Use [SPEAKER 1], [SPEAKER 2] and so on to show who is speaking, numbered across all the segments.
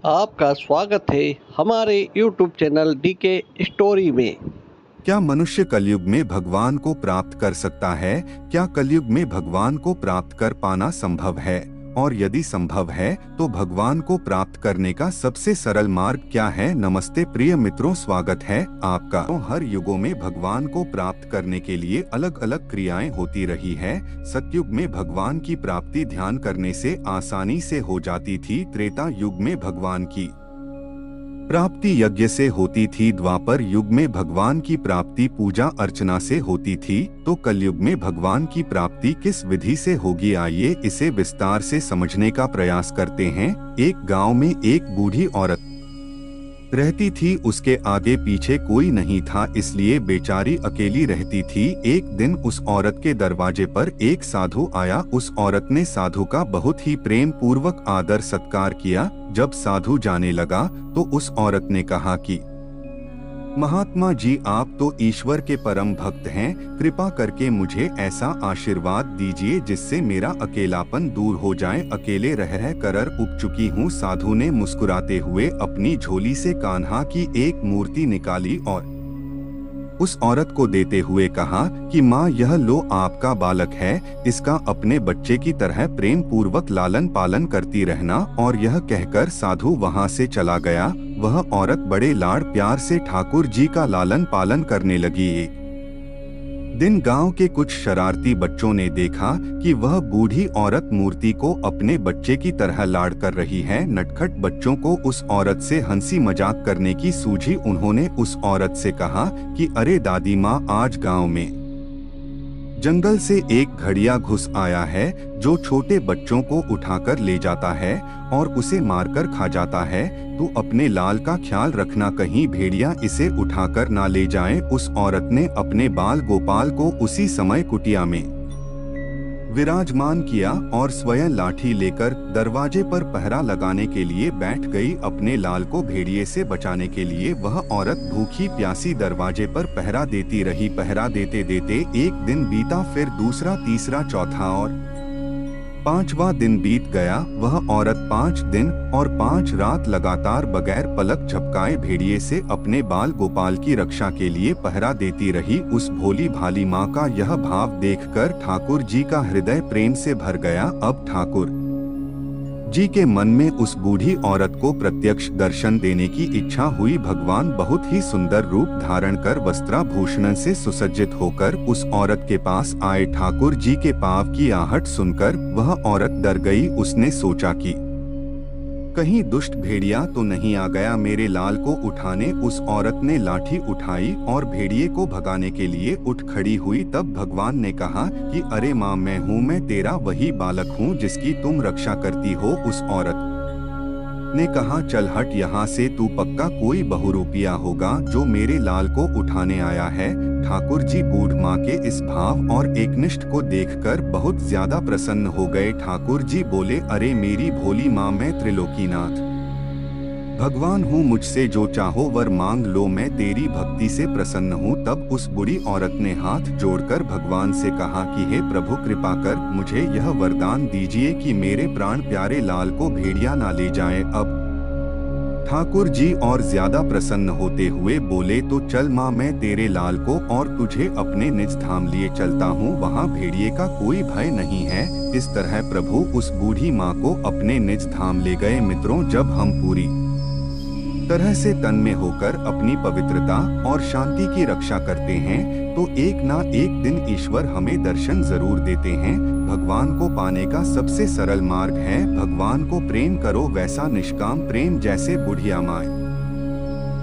[SPEAKER 1] आपका स्वागत है हमारे YouTube चैनल डीके स्टोरी में।
[SPEAKER 2] क्या मनुष्य कलयुग में भगवान को प्राप्त कर सकता है? क्या कलयुग में भगवान को प्राप्त कर पाना संभव है? और यदि संभव है तो भगवान को प्राप्त करने का सबसे सरल मार्ग क्या है? नमस्ते प्रिय मित्रों, स्वागत है आपका। तो हर युगों में भगवान को प्राप्त करने के लिए अलग अलग क्रियाएं होती रही है। सतयुग में भगवान की प्राप्ति ध्यान करने से आसानी से हो जाती थी। त्रेता युग में भगवान की प्राप्ति यज्ञ से होती थी। द्वापर युग में भगवान की प्राप्ति पूजा अर्चना से होती थी। तो कलयुग में भगवान की प्राप्ति किस विधि से होगी? आइए इसे विस्तार से समझने का प्रयास करते हैं। एक गांव में एक बूढ़ी औरत रहती थी। उसके आगे पीछे कोई नहीं था, इसलिए बेचारी अकेली रहती थी। एक दिन उस औरत के दरवाजे पर एक साधु आया। उस औरत ने साधु का बहुत ही प्रेम पूर्वक आदर सत्कार किया। जब साधु जाने लगा तो उस औरत ने कहा कि महात्मा जी, आप तो ईश्वर के परम भक्त हैं, कृपा करके मुझे ऐसा आशीर्वाद दीजिए जिससे मेरा अकेलापन दूर हो जाए। अकेले रह कर उब चुकी हूँ। साधु ने मुस्कुराते हुए अपनी झोली से कान्हा की एक मूर्ति निकाली और उस औरत को देते हुए कहा कि माँ, यह लो आपका बालक है, इसका अपने बच्चे की तरह प्रेम पूर्वक लालन पालन करती रहना। और यह कहकर साधु वहाँ से चला गया। वह औरत बड़े लाड़ प्यार से ठाकुर जी का लालन पालन करने लगी। एक दिन गांव के कुछ शरारती बच्चों ने देखा कि वह बूढ़ी औरत मूर्ति को अपने बच्चे की तरह लाड़ कर रही है। नटखट बच्चों को उस औरत से हंसी मजाक करने की सूझी। उन्होंने उस औरत से कहा कि अरे दादी माँ, आज गांव में जंगल से एक घड़िया घुस आया है जो छोटे बच्चों को उठाकर ले जाता है और उसे मारकर खा जाता है। तू अपने लाल का ख्याल रखना, कहीं भेड़िया इसे उठाकर ना ले जाए। उस औरत ने अपने बाल गोपाल को उसी समय कुटिया में विराजमान किया और स्वयं लाठी लेकर दरवाजे पर पहरा लगाने के लिए बैठ गई। अपने लाल को भेड़िए से बचाने के लिए वह औरत भूखी प्यासी दरवाजे पर पहरा देती रही। पहरा देते देते एक दिन बीता, फिर दूसरा, तीसरा, चौथा और पांचवा दिन बीत गया। वह औरत 5 दिन और 5 रात लगातार बगैर पलक झपकाए भेड़िए से अपने बाल गोपाल की रक्षा के लिए पहरा देती रही। उस भोली भाली माँ का यह भाव देखकर ठाकुर जी का हृदय प्रेम से भर गया। अब ठाकुर जी के मन में उस बूढ़ी औरत को प्रत्यक्ष दर्शन देने की इच्छा हुई। भगवान बहुत ही सुंदर रूप धारण कर वस्त्राभूषण से सुसज्जित होकर उस औरत के पास आए। ठाकुर जी के पाँव की आहट सुनकर वह औरत डर गई। उसने सोचा कि कहीं दुष्ट भेड़िया तो नहीं आ गया मेरे लाल को उठाने। उस औरत ने लाठी उठाई और भेड़िए को भगाने के लिए उठ खड़ी हुई। तब भगवान ने कहा कि अरे माँ, मैं तेरा वही बालक हूँ जिसकी तुम रक्षा करती हो। उस औरत ने कहा, चल हट यहाँ से, तू पक्का कोई बहुरूपिया होगा जो मेरे लाल को उठाने आया है। ठाकुर जी बूढ़ माँ के इस भाव और एकनिष्ठ को देखकर बहुत ज्यादा प्रसन्न हो गए। ठाकुर जी बोले, अरे मेरी भोली माँ, मैं त्रिलोकीनाथ भगवान हूँ, मुझसे जो चाहो वर मांग लो, मैं तेरी भक्ति से प्रसन्न हूँ। तब उस बूढ़ी औरत ने हाथ जोड़कर भगवान से कहा कि हे प्रभु, कृपा कर मुझे यह वरदान दीजिए कि मेरे प्राण प्यारे लाल को भेड़िया ना ले जाए। अब ठाकुर जी और ज्यादा प्रसन्न होते हुए बोले, तो चल माँ, मैं तेरे लाल को और तुझे अपने निज धाम लिए चलता हूँ, वहाँ भेड़िए का कोई भय नहीं है। इस तरह प्रभु उस बूढ़ी माँ को अपने निज धाम ले गए। मित्रों, जब हम पूरी तरह से तन में होकर अपनी पवित्रता और शांति की रक्षा करते हैं तो एक ना एक दिन ईश्वर हमें दर्शन जरूर देते हैं। भगवान को पाने का सबसे सरल मार्ग है भगवान को प्रेम करो, वैसा निष्काम प्रेम जैसे बुढ़िया माँ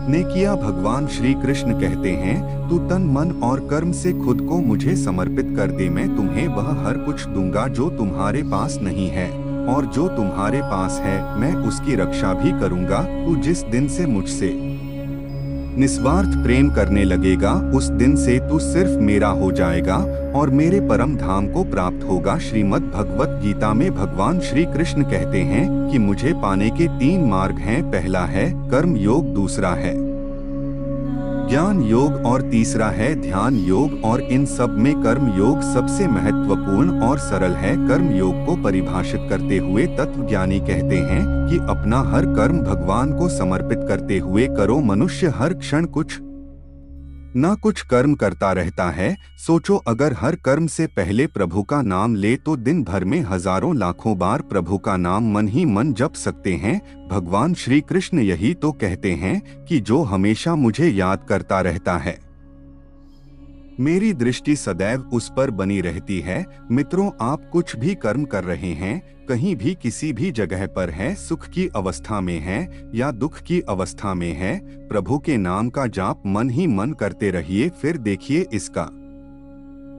[SPEAKER 2] ने किया। भगवान श्री कृष्ण कहते हैं, तू तन मन और कर्म से खुद को मुझे समर्पित कर दे, मैं तुम्हें वह हर कुछ दूंगा जो तुम्हारे पास नहीं है, और जो तुम्हारे पास है मैं उसकी रक्षा भी करूंगा। तू जिस दिन से मुझसे निस्वार्थ प्रेम करने लगेगा उस दिन से तू सिर्फ मेरा हो जाएगा और मेरे परम धाम को प्राप्त होगा। श्रीमद् भगवत गीता में भगवान श्री कृष्ण कहते हैं कि मुझे पाने के 3 मार्ग हैं। पहला है कर्म योग, दूसरा है ज्ञान योग और तीसरा है ध्यान योग, और इन सब में कर्म योग सबसे महत्वपूर्ण और सरल है। कर्म योग को परिभाषित करते हुए तत्वज्ञानी कहते हैं कि अपना हर कर्म भगवान को समर्पित करते हुए करो। मनुष्य हर क्षण कुछ न कुछ कर्म करता रहता है। सोचो, अगर हर कर्म से पहले प्रभु का नाम ले तो दिन भर में हजारों लाखों बार प्रभु का नाम मन ही मन जप सकते हैं। भगवान श्री कृष्ण यही तो कहते हैं कि जो हमेशा मुझे याद करता रहता है, मेरी दृष्टि सदैव उस पर बनी रहती है। मित्रों, आप कुछ भी कर्म कर रहे हैं, कहीं भी किसी भी जगह पर हैं, सुख की अवस्था में हैं या दुख की अवस्था में हैं, प्रभु के नाम का जाप मन ही मन करते रहिए। फिर देखिए इसका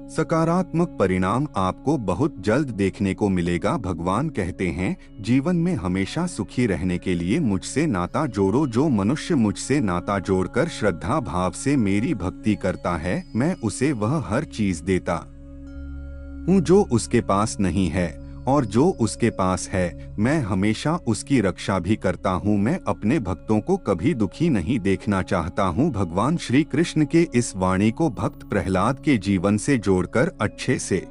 [SPEAKER 2] सकारात्मक परिणाम आपको बहुत जल्द देखने को मिलेगा। भगवान कहते हैं, जीवन में हमेशा सुखी रहने के लिए मुझसे नाता जोड़ो। जो मनुष्य मुझसे नाता जोड़कर श्रद्धा भाव से मेरी भक्ति करता है, मैं उसे वह हर चीज देता हूँ जो उसके पास नहीं है, और जो उसके पास है मैं हमेशा उसकी रक्षा भी करता हूँ। मैं अपने भक्तों को कभी दुखी नहीं देखना चाहता हूँ। भगवान श्री कृष्ण के इस वाणी को भक्त प्रहलाद के जीवन से जोड़कर अच्छे से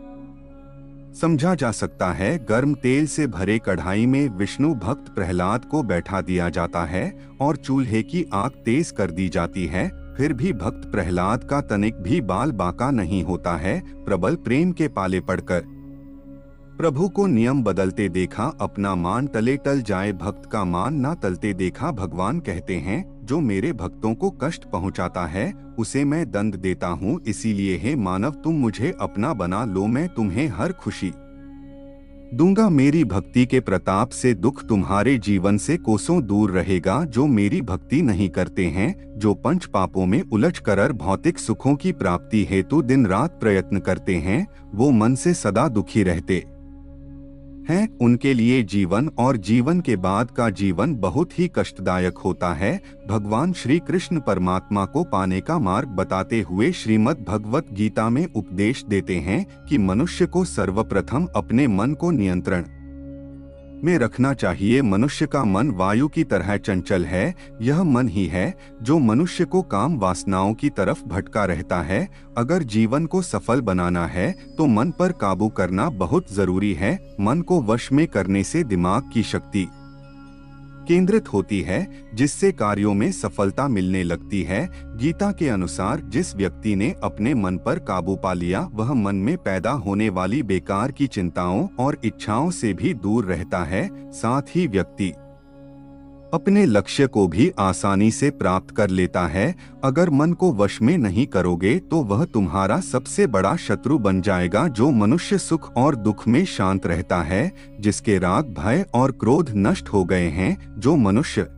[SPEAKER 2] समझा जा सकता है। गर्म तेल से भरे कढ़ाई में विष्णु भक्त प्रहलाद को बैठा दिया जाता है और चूल्हे की आग तेज कर दी जाती है, फिर भी भक्त प्रहलाद का तनिक भी बाल बांका नहीं होता है। प्रबल प्रेम के पाले पड़कर प्रभु को नियम बदलते देखा, अपना मान तले टल जाए, भक्त का मान ना तलते देखा। भगवान कहते हैं, जो मेरे भक्तों को कष्ट पहुंचाता है उसे मैं दंड देता हूँ। इसीलिए हे मानव, तुम मुझे अपना बना लो, मैं तुम्हें हर खुशी दूंगा। मेरी भक्ति के प्रताप से दुख तुम्हारे जीवन से कोसों दूर रहेगा। जो मेरी भक्ति नहीं करते हैं, जो पंच पापों में उलझ कर भौतिक सुखों की प्राप्ति हेतु दिन रात प्रयत्न करते हैं, वो मन से सदा दुखी रहते हैं, उनके लिए जीवन और जीवन के बाद का जीवन बहुत ही कष्टदायक होता है। भगवान श्री कृष्ण परमात्मा को पाने का मार्ग बताते हुए श्रीमद् भगवत गीता में उपदेश देते हैं कि मनुष्य को सर्वप्रथम अपने मन को नियंत्रण में रखना चाहिए। मनुष्य का मन वायु की तरह चंचल है। यह मन ही है जो मनुष्य को काम वासनाओं की तरफ भटका रहता है। अगर जीवन को सफल बनाना है तो मन पर काबू करना बहुत जरूरी है। मन को वश में करने से दिमाग की शक्ति केंद्रित होती है, जिससे कार्यों में सफलता मिलने लगती है। गीता के अनुसार जिस व्यक्ति ने अपने मन पर काबू पा लिया, वह मन में पैदा होने वाली बेकार की चिंताओं और इच्छाओं से भी दूर रहता है। साथ ही व्यक्ति अपने लक्ष्य को भी आसानी से प्राप्त कर लेता है। अगर मन को वश में नहीं करोगे तो वह तुम्हारा सबसे बड़ा शत्रु बन जाएगा। जो मनुष्य सुख और दुख में शांत रहता है, जिसके राग भय और क्रोध नष्ट हो गए हैं, जो मनुष्य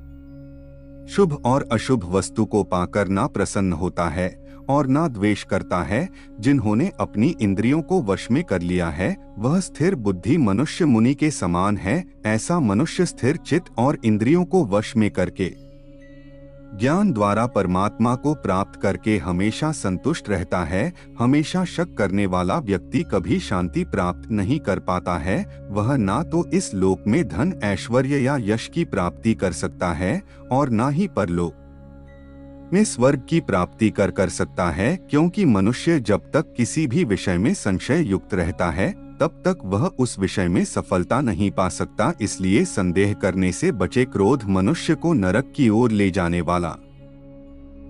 [SPEAKER 2] शुभ और अशुभ वस्तु को पाकर ना प्रसन्न होता है और ना द्वेष करता है, जिन्होंने अपनी इंद्रियों को वश में कर लिया है, वह स्थिर बुद्धि मनुष्य मुनि के समान है। ऐसा मनुष्य स्थिर चित्त और इंद्रियों को वश में करके ज्ञान द्वारा परमात्मा को प्राप्त करके हमेशा संतुष्ट रहता है। हमेशा शक करने वाला व्यक्ति कभी शांति प्राप्त नहीं कर पाता है। वह ना तो इस लोक में धन ऐश्वर्य या यश की प्राप्ति कर सकता है और ना ही परलोक में स्वर्ग की प्राप्ति कर सकता है, क्योंकि मनुष्य जब तक किसी भी विषय में संशय युक्त रहता है तब तक वह उस विषय में सफलता नहीं पा सकता। इसलिए संदेह करने से बचे। क्रोध मनुष्य को नरक की ओर ले जाने वाला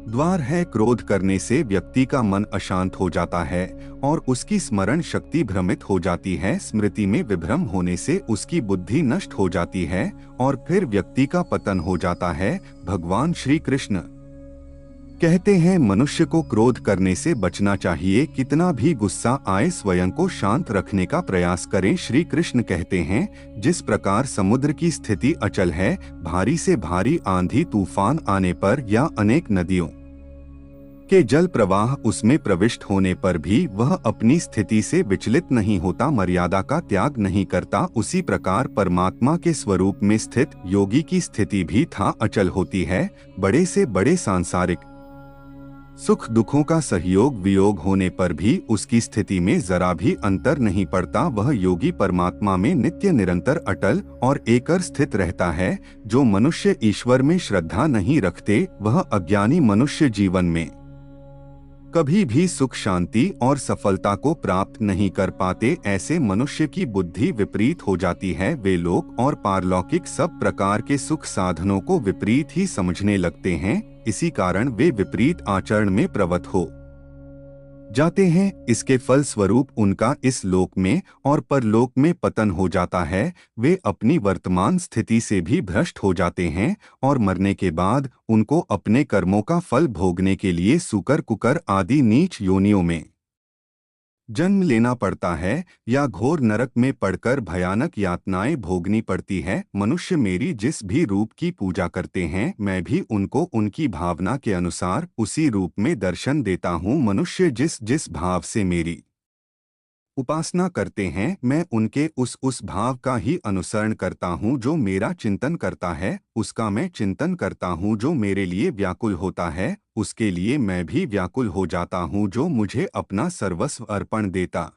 [SPEAKER 2] द्वार है। क्रोध करने से व्यक्ति का मन अशांत हो जाता है और उसकी स्मरण शक्ति भ्रमित हो जाती है। स्मृति में विभ्रम होने से उसकी बुद्धि नष्ट हो जाती है और फिर व्यक्ति का पतन हो जाता है। भगवान श्री कृष्ण कहते हैं, मनुष्य को क्रोध करने से बचना चाहिए। कितना भी गुस्सा आए, स्वयं को शांत रखने का प्रयास करें। श्री कृष्ण कहते हैं, जिस प्रकार समुद्र की स्थिति अचल है, भारी से भारी आंधी तूफान आने पर या अनेक नदियों के जल प्रवाह उसमें प्रविष्ट होने पर भी वह अपनी स्थिति से विचलित नहीं होता, मर्यादा का त्याग नहीं करता, उसी प्रकार परमात्मा के स्वरूप में स्थित योगी की स्थिति भी था अचल होती है। बड़े से बड़े सांसारिक सुख दुखों का सहयोग वियोग होने पर भी उसकी स्थिति में जरा भी अंतर नहीं पड़ता। वह योगी परमात्मा में नित्य निरंतर अटल और एकर स्थित रहता है। जो मनुष्य ईश्वर में श्रद्धा नहीं रखते, वह अज्ञानी मनुष्य जीवन में कभी भी सुख शांति और सफलता को प्राप्त नहीं कर पाते। ऐसे मनुष्य की बुद्धि विपरीत हो जाती है। वे लोक और पारलौकिक सब प्रकार के सुख साधनों को विपरीत ही समझने लगते हैं। इसी कारण वे विपरीत आचरण में प्रवृत्त हो जाते हैं। इसके फल स्वरूप उनका इस लोक में और परलोक में पतन हो जाता है। वे अपनी वर्तमान स्थिति से भी भ्रष्ट हो जाते हैं और मरने के बाद उनको अपने कर्मों का फल भोगने के लिए सूकर कुकर आदि नीच योनियों में जन्म लेना पड़ता है या घोर नरक में पड़कर भयानक यातनाएं भोगनी पड़ती है। मनुष्य मेरी जिस भी रूप की पूजा करते हैं, मैं भी उनको उनकी भावना के अनुसार उसी रूप में दर्शन देता हूँ। मनुष्य जिस जिस भाव से मेरी उपासना करते हैं, मैं उनके उस भाव का ही अनुसरण करता हूँ। जो मेरा चिंतन करता है, उसका मैं चिंतन करता हूँ। जो मेरे लिए व्याकुल होता है, उसके लिए मैं भी व्याकुल हो जाता हूँ। जो मुझे अपना सर्वस्व अर्पण देता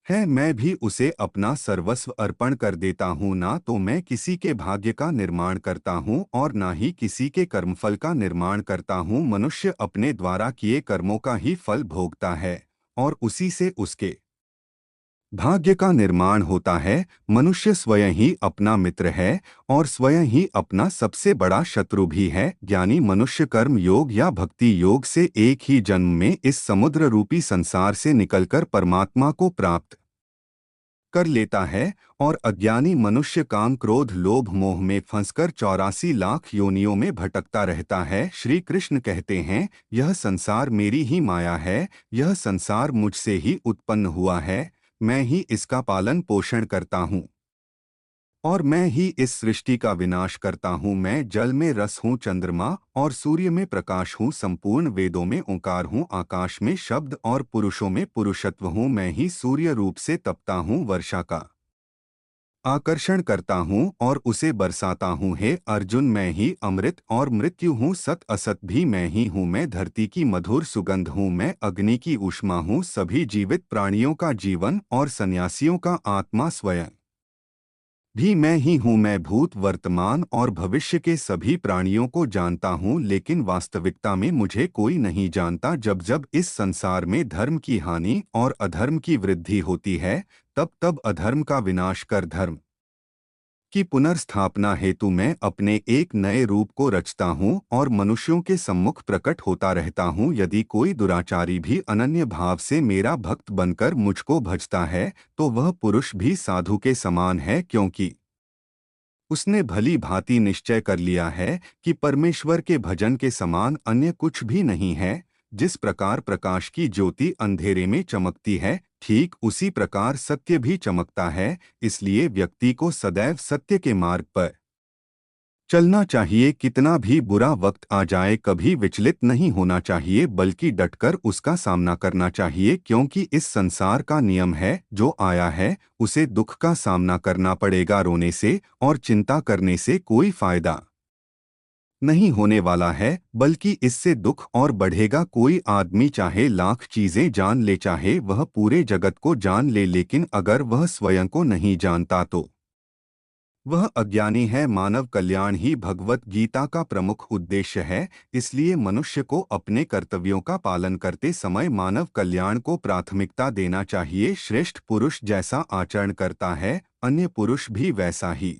[SPEAKER 2] है, मैं भी उसे अपना सर्वस्व अर्पण कर देता हूँ। ना तो मैं किसी के भाग्य का निर्माण करता हूँ और ना ही किसी के कर्मफल का निर्माण करता हूँ। मनुष्य अपने द्वारा किए कर्मों का ही फल भोगता है और उसी से उसके भाग्य का निर्माण होता है। मनुष्य स्वयं ही अपना मित्र है और स्वयं ही अपना सबसे बड़ा शत्रु भी है। ज्ञानी मनुष्य कर्म योग या भक्ति योग से एक ही जन्म में इस समुद्र रूपी संसार से निकलकर परमात्मा को प्राप्त कर लेता है और अज्ञानी मनुष्य काम क्रोध लोभ मोह में फंसकर 84 लाख योनियों में भटकता रहता है। श्री कृष्ण कहते हैं, यह संसार मेरी ही माया है, यह संसार मुझसे ही उत्पन्न हुआ है, मैं ही इसका पालन पोषण करता हूँ और मैं ही इस सृष्टि का विनाश करता हूँ। मैं जल में रस हूँ, चंद्रमा और सूर्य में प्रकाश हूँ, संपूर्ण वेदों में ओंकार हूँ, आकाश में शब्द और पुरुषों में पुरुषत्व हूँ। मैं ही सूर्य रूप से तपता हूँ, वर्षा का आकर्षण करता हूँ और उसे बरसाता हूँ। हे अर्जुन, मैं ही अमृत और मृत्यु हूँ, सत असत भी मैं ही हूँ। मैं धरती की मधुर सुगंध हूँ, मैं अग्नि की ऊष्मा हूँ, सभी जीवित प्राणियों का जीवन और सन्यासियों का आत्मा स्वयं भी मैं ही हूँ। मैं भूत वर्तमान और भविष्य के सभी प्राणियों को जानता हूँ, लेकिन वास्तविकता में मुझे कोई नहीं जानता। जब जब इस संसार में धर्म की हानि और अधर्म की वृद्धि होती है, तब तब अधर्म का विनाश कर धर्म की पुनर्स्थापना हेतु मैं अपने एक नए रूप को रचता हूँ और मनुष्यों के सम्मुख प्रकट होता रहता हूँ। यदि कोई दुराचारी भी अनन्य भाव से मेरा भक्त बनकर मुझको भजता है, तो वह पुरुष भी साधु के समान है, क्योंकि उसने भली भांति निश्चय कर लिया है कि परमेश्वर के भजन के समान अन्य कुछ भी नहीं है। जिस प्रकार प्रकाश की ज्योति अंधेरे में चमकती है, ठीक उसी प्रकार सत्य भी चमकता है। इसलिए व्यक्ति को सदैव सत्य के मार्ग पर चलना चाहिए। कितना भी बुरा वक्त आ जाए, कभी विचलित नहीं होना चाहिए, बल्कि डटकर उसका सामना करना चाहिए, क्योंकि इस संसार का नियम है, जो आया है उसे दुख का सामना करना पड़ेगा। रोने से और चिंता करने से कोई फायदा नहीं होने वाला है, बल्कि इससे दुख और बढ़ेगा। कोई आदमी चाहे लाख चीजें जान ले, चाहे वह पूरे जगत को जान ले, लेकिन अगर वह स्वयं को नहीं जानता तो वह अज्ञानी है। मानव कल्याण ही भगवत गीता का प्रमुख उद्देश्य है। इसलिए मनुष्य को अपने कर्तव्यों का पालन करते समय मानव कल्याण को प्राथमिकता देना चाहिए। श्रेष्ठ पुरुष जैसा आचरण करता है, अन्य पुरुष भी वैसा ही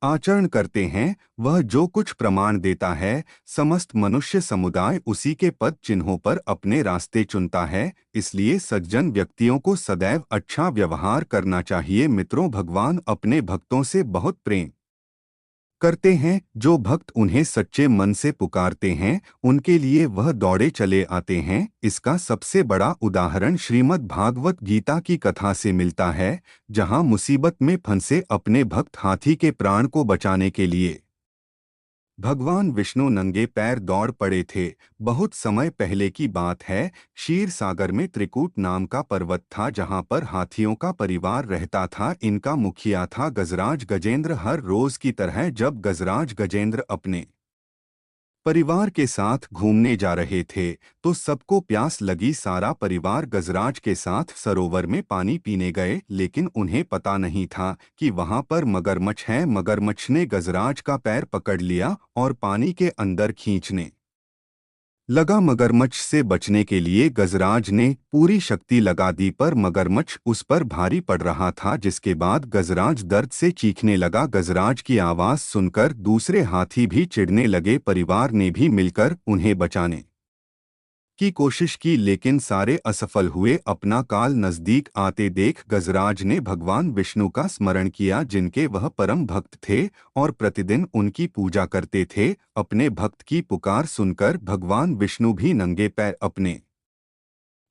[SPEAKER 2] आचरण करते हैं। वह जो कुछ प्रमाण देता है, समस्त मनुष्य समुदाय उसी के पद चिन्हों पर अपने रास्ते चुनता है। इसलिए सज्जन व्यक्तियों को सदैव अच्छा व्यवहार करना चाहिए। मित्रों, भगवान अपने भक्तों से बहुत प्रेम करते हैं। जो भक्त उन्हें सच्चे मन से पुकारते हैं, उनके लिए वह दौड़े चले आते हैं। इसका सबसे बड़ा उदाहरण श्रीमद् भागवत गीता की कथा से मिलता है, जहां मुसीबत में फंसे अपने भक्त हाथी के प्राण को बचाने के लिए भगवान विष्णु नंगे पैर दौड़ पड़े थे। बहुत समय पहले की बात है। क्षीर सागर में त्रिकूट नाम का पर्वत था, जहां पर हाथियों का परिवार रहता था। इनका मुखिया था गजराज गजेंद्र। हर रोज की तरह जब गजराज गजेंद्र अपने परिवार के साथ घूमने जा रहे थे तो सबको प्यास लगी। सारा परिवार गजराज के साथ सरोवर में पानी पीने गए, लेकिन उन्हें पता नहीं था कि वहां पर मगरमच्छ है। मगरमच्छ ने गजराज का पैर पकड़ लिया और पानी के अंदर खींचने लगा। मगरमच्छ से बचने के लिए गजराज ने पूरी शक्ति लगा दी, पर मगरमच्छ उस पर भारी पड़ रहा था, जिसके बाद गजराज दर्द से चीखने लगा। गजराज की आवाज सुनकर दूसरे हाथी भी चिढ़ने लगे। परिवार ने भी मिलकर उन्हें बचाने की कोशिश की, लेकिन सारे असफल हुए। अपना काल नजदीक आते देख गजराज ने भगवान विष्णु का स्मरण किया, जिनके वह परम भक्त थे और प्रतिदिन उनकी पूजा करते थे। अपने भक्त की पुकार सुनकर भगवान विष्णु भी नंगे पैर अपने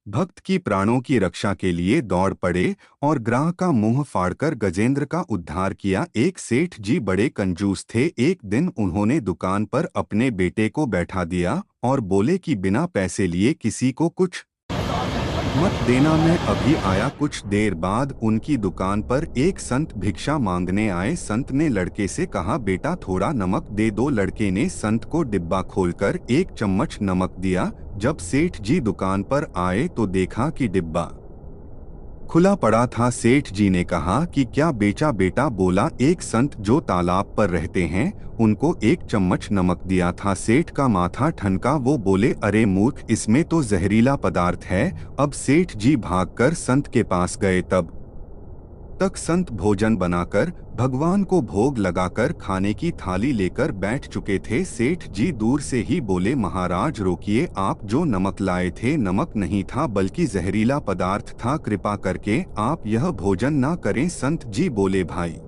[SPEAKER 2] भक्त की प्राणों की रक्षा के लिए दौड़ पड़े और ग्राह का मुंह फाड़कर गजेंद्र का उद्धार किया। एक सेठ जी बड़े कंजूस थे। एक दिन उन्होंने दुकान पर अपने बेटे को बैठा दिया और बोले कि बिना पैसे लिए किसी को कुछ मत देना, मैं अभी आया। कुछ देर बाद उनकी दुकान पर एक संत भिक्षा मांगने आए। संत ने लड़के से कहा, बेटा थोड़ा नमक दे दो। लड़के ने संत को डिब्बा खोलकर 1 चम्मच नमक दिया। जब सेठ जी दुकान पर आए तो देखा कि डिब्बा खुला पड़ा था। सेठ जी ने कहा कि क्या बेचा? बेटा बोला, एक संत जो तालाब पर रहते हैं उनको 1 चम्मच नमक दिया था। सेठ का माथा ठनका। वो बोले, अरे मूर्ख, इसमें तो जहरीला पदार्थ है। अब सेठ जी भागकर संत के पास गए। तब तक संत भोजन बनाकर भगवान को भोग लगाकर खाने की थाली लेकर बैठ चुके थे। सेठ जी दूर से ही बोले, महाराज रोकिए, आप जो नमक लाए थे नमक नहीं था बल्कि जहरीला पदार्थ था। कृपा करके आप यह भोजन ना करें। संत जी बोले, भाई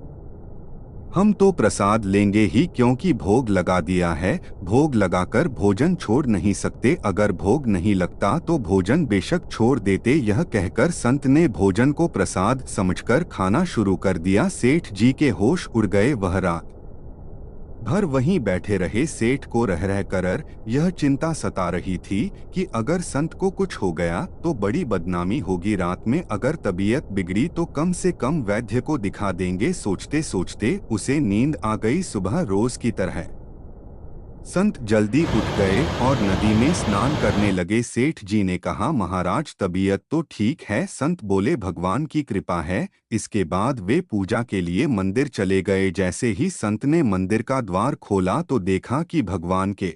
[SPEAKER 2] हम तो प्रसाद लेंगे ही, क्योंकि भोग लगा दिया है। भोग लगाकर भोजन छोड़ नहीं सकते। अगर भोग नहीं लगता तो भोजन बेशक छोड़ देते। यह कहकर संत ने भोजन को प्रसाद समझकर खाना शुरू कर दिया। सेठ जी के होश उड़ गए। वह रात भर वहीं बैठे रहे। सेठ को रह रह कर यह चिंता सता रही थी कि अगर संत को कुछ हो गया तो बड़ी बदनामी होगी। रात में अगर तबीयत बिगड़ी तो कम से कम वैद्य को दिखा देंगे। सोचते सोचते उसे नींद आ गई। सुबह रोज की तरह संत जल्दी उठ गए और नदी में स्नान करने लगे। सेठ जी ने कहा, महाराज तबीयत तो ठीक है। संत बोले, भगवान की कृपा है। इसके बाद वे पूजा के लिए मंदिर चले गए। जैसे ही संत ने मंदिर का द्वार खोला तो देखा कि भगवान के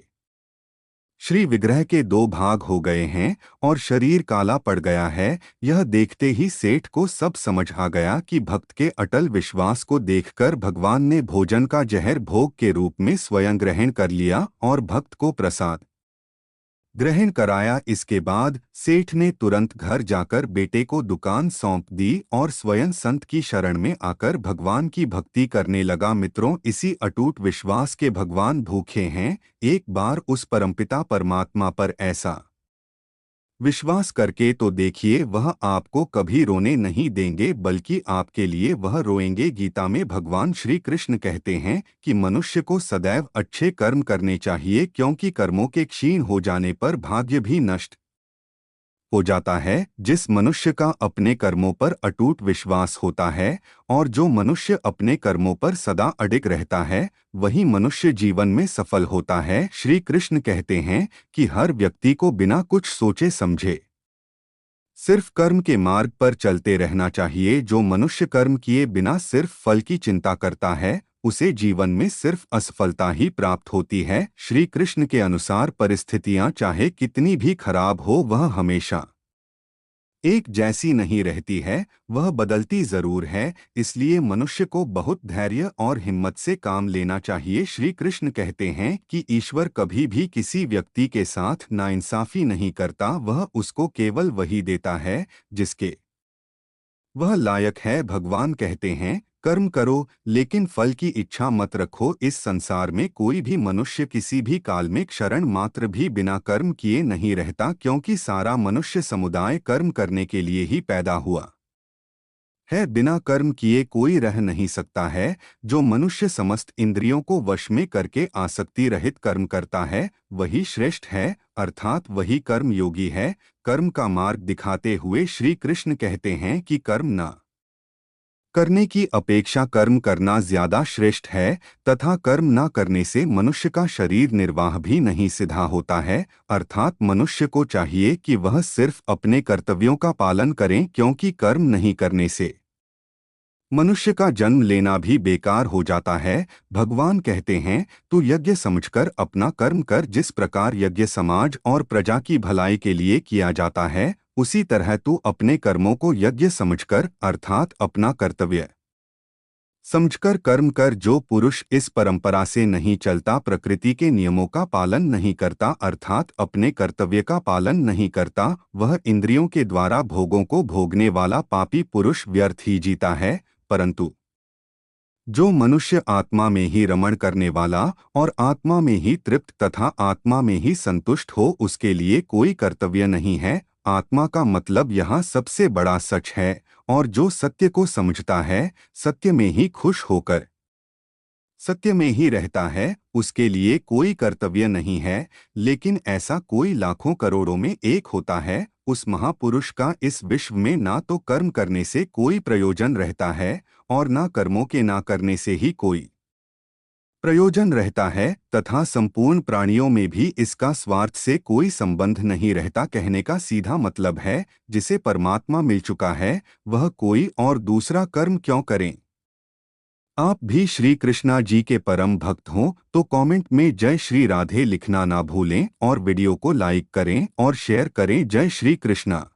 [SPEAKER 2] श्री विग्रह के 2 भाग हो गए हैं और शरीर काला पड़ गया है। यह देखते ही सेठ को सब समझ आ गया कि भक्त के अटल विश्वास को देखकर भगवान ने भोजन का जहर भोग के रूप में स्वयं ग्रहण कर लिया और भक्त को प्रसाद ग्रहण कराया। इसके बाद सेठ ने तुरंत घर जाकर बेटे को दुकान सौंप दी और स्वयं संत की शरण में आकर भगवान की भक्ति करने लगा। मित्रों, इसी अटूट विश्वास के भगवान भूखे हैं। एक बार उस परमपिता परमात्मा पर ऐसा विश्वास करके तो देखिए, वह आपको कभी रोने नहीं देंगे बल्कि आपके लिए वह रोएंगे। गीता में भगवान श्री कृष्ण कहते हैं कि मनुष्य को सदैव अच्छे कर्म करने चाहिए, क्योंकि कर्मों के क्षीण हो जाने पर भाग्य भी नष्ट हो जाता है। जिस मनुष्य का अपने कर्मों पर अटूट विश्वास होता है और जो मनुष्य अपने कर्मों पर सदा अडिग रहता है, वही मनुष्य जीवन में सफल होता है। श्री कृष्ण कहते हैं कि हर व्यक्ति को बिना कुछ सोचे समझे सिर्फ कर्म के मार्ग पर चलते रहना चाहिए। जो मनुष्य कर्म किए बिना सिर्फ फल की चिंता करता है, उसे जीवन में सिर्फ असफलता ही प्राप्त होती है। श्री कृष्ण के अनुसार परिस्थितियां चाहे कितनी भी खराब हो, वह हमेशा एक जैसी नहीं रहती है, वह बदलती जरूर है। इसलिए मनुष्य को बहुत धैर्य और हिम्मत से काम लेना चाहिए। श्री कृष्ण कहते हैं कि ईश्वर कभी भी किसी व्यक्ति के साथ नाइंसाफी नहीं करता। वह उसको केवल वही देता है जिसके वह लायक है। भगवान कहते हैं, कर्म करो लेकिन फल की इच्छा मत रखो। इस संसार में कोई भी मनुष्य किसी भी काल में क्षण मात्र भी बिना कर्म किए नहीं रहता, क्योंकि सारा मनुष्य समुदाय कर्म करने के लिए ही पैदा हुआ है। बिना कर्म किए कोई रह नहीं सकता है। जो मनुष्य समस्त इंद्रियों को वश में करके आसक्ति रहित कर्म करता है, वही श्रेष्ठ है, अर्थात वही कर्म योगी है। कर्म का मार्ग दिखाते हुए श्री कृष्ण कहते हैं कि कर्म न करने की अपेक्षा कर्म करना ज्यादा श्रेष्ठ है तथा कर्म न करने से मनुष्य का शरीर निर्वाह भी नहीं सिद्धा होता है। अर्थात मनुष्य को चाहिए कि वह सिर्फ अपने कर्तव्यों का पालन करें, क्योंकि कर्म नहीं करने से मनुष्य का जन्म लेना भी बेकार हो जाता है। भगवान कहते हैं, तू यज्ञ समझकर अपना कर्म कर। जिस प्रकार यज्ञ समाज और प्रजा की भलाई के लिए किया जाता है, उसी तरह तू अपने कर्मों को यज्ञ समझकर अर्थात अपना कर्तव्य समझकर कर्म कर। जो पुरुष इस परंपरा से नहीं चलता, प्रकृति के नियमों का पालन नहीं करता अर्थात अपने कर्तव्य का पालन नहीं करता, वह इंद्रियों के द्वारा भोगों को भोगने वाला पापी पुरुष व्यर्थ ही जीता है। परंतु जो मनुष्य आत्मा में ही रमण करने वाला और आत्मा में ही तृप्त तथा आत्मा में ही संतुष्ट हो, उसके लिए कोई कर्तव्य नहीं है। आत्मा का मतलब यहाँ सबसे बड़ा सच है, और जो सत्य को समझता है, सत्य में ही खुश होकर सत्य में ही रहता है, उसके लिए कोई कर्तव्य नहीं है। लेकिन ऐसा कोई लाखों करोड़ों में एक होता है। उस महापुरुष का इस विश्व में ना तो कर्म करने से कोई प्रयोजन रहता है और ना कर्मों के ना करने से ही कोई प्रयोजन रहता है, तथा संपूर्ण प्राणियों में भी इसका स्वार्थ से कोई संबंध नहीं रहता। कहने का सीधा मतलब है, जिसे परमात्मा मिल चुका है, वह कोई और दूसरा कर्म क्यों करें। आप भी श्री कृष्णा जी के परम भक्त हों तो कमेंट में जय श्री राधे लिखना ना भूलें और वीडियो को लाइक करें और शेयर करें। जय श्री कृष्णा।